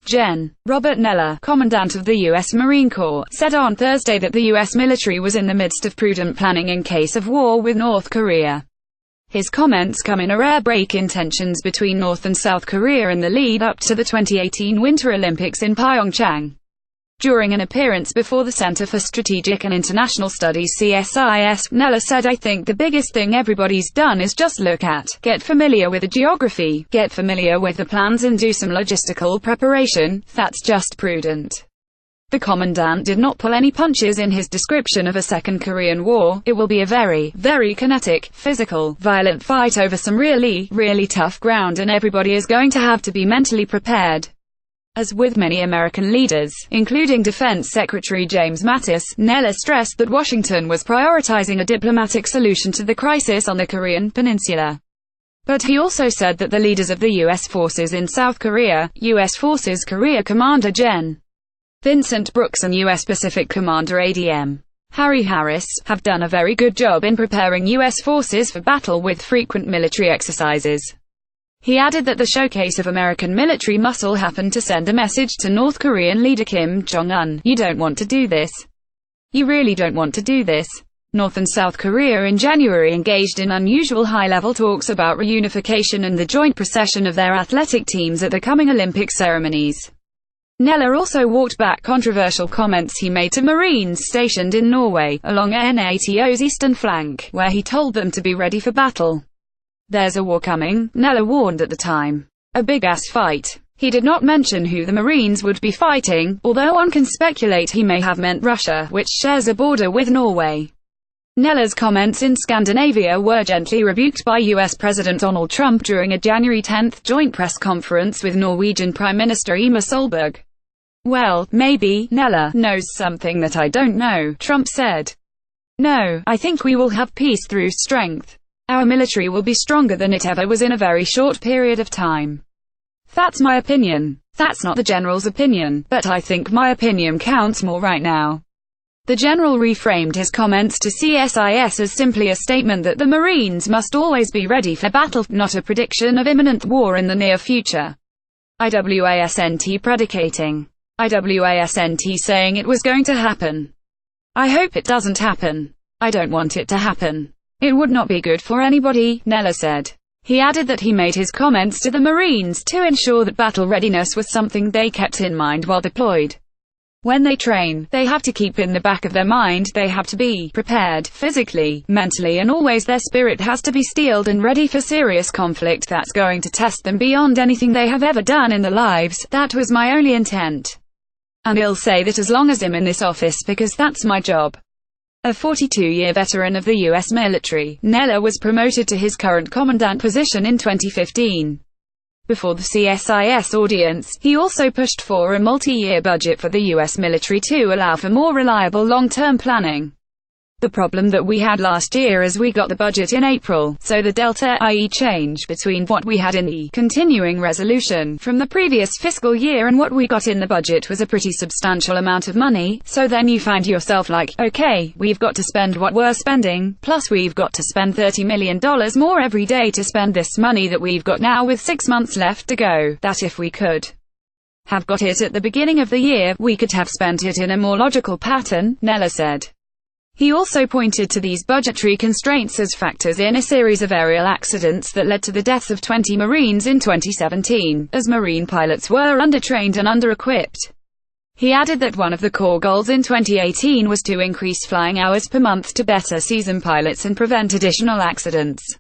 Gen. Robert Neller, Commandant of the U.S. Marine Corps, said on Thursday that the U.S. military was in the midst of prudent planning in case of war with North Korea. His comments come in a rare break in tensions between North and South Korea in the lead-up to the 2018 Winter Olympics in Pyeongchang. During an appearance before the Center for Strategic and International Studies CSIS, Neller said, "I think the biggest thing everybody's done is just get familiar with the geography, get familiar with the plans and do some logistical preparation. That's just prudent." The commandant did not pull any punches in his description of a Second Korean War. "It will be a very, very kinetic, physical, violent fight over some really, really tough ground, and everybody is going to have to be mentally prepared." As with many American leaders, including Defense Secretary James Mattis, Neller stressed that Washington was prioritizing a diplomatic solution to the crisis on the Korean Peninsula. But he also said that the leaders of the U.S. forces in South Korea, U.S. Forces Korea Commander Gen. Vincent Brooks and U.S. Pacific Commander ADM. Harry Harris, have done a very good job in preparing U.S. forces for battle with frequent military exercises. He added that the showcase of American military muscle happened to send a message to North Korean leader Kim Jong-un: "You don't want to do this. You really don't want to do this." North and South Korea in January engaged in unusual high-level talks about reunification and the joint procession of their athletic teams at the coming Olympic ceremonies. Neller also walked back controversial comments he made to Marines stationed in Norway, along NATO's eastern flank, where he told them to be ready for battle. "There's a war coming," Neller warned at the time. "A big-ass fight." He did not mention who the Marines would be fighting, although one can speculate he may have meant Russia, which shares a border with Norway. Neller's comments in Scandinavia were gently rebuked by U.S. President Donald Trump during a January 10 joint press conference with Norwegian Prime Minister Erna Solberg. "Well, maybe Neller knows something that I don't know," Trump said. "No, I think we will have peace through strength. Our military will be stronger than it ever was in a very short period of time. That's my opinion. That's not the general's opinion, but I think my opinion counts more right now." The general reframed his comments to CSIS as simply a statement that the Marines must always be ready for battle, not a prediction of imminent war in the near future. IWASNT predicating. IWASNT saying it was going to happen. "I hope it doesn't happen. I don't want it to happen. It would not be good for anybody," Neller said. He added that he made his comments to the Marines to ensure that battle readiness was something they kept in mind while deployed. When they train, they have to keep in the back of their mind, they have to be prepared, physically, mentally, and always their spirit has to be steeled and ready for serious conflict that's going to test them beyond anything they have ever done in their lives. That was my only intent. And I'll say that as long as I'm in this office, because that's my job. A 42-year veteran of the U.S. military, Neller was promoted to his current commandant position in 2015. Before the CSIS audience, he also pushed for a multi-year budget for the U.S. military to allow for more reliable long-term planning. "The problem that we had last year is we got the budget in April, so the delta, i.e. change, between what we had in the continuing resolution from the previous fiscal year and what we got in the budget was a pretty substantial amount of money, so then you find yourself like, okay, we've got to spend what we're spending, plus we've got to spend $30 million more every day to spend this money that we've got now with 6 months left to go, that if we could have got it at the beginning of the year, we could have spent it in a more logical pattern," Neller said. He also pointed to these budgetary constraints as factors in a series of aerial accidents that led to the deaths of 20 Marines in 2017, as Marine pilots were undertrained and under-equipped. He added that one of the core goals in 2018 was to increase flying hours per month to better season pilots and prevent additional accidents.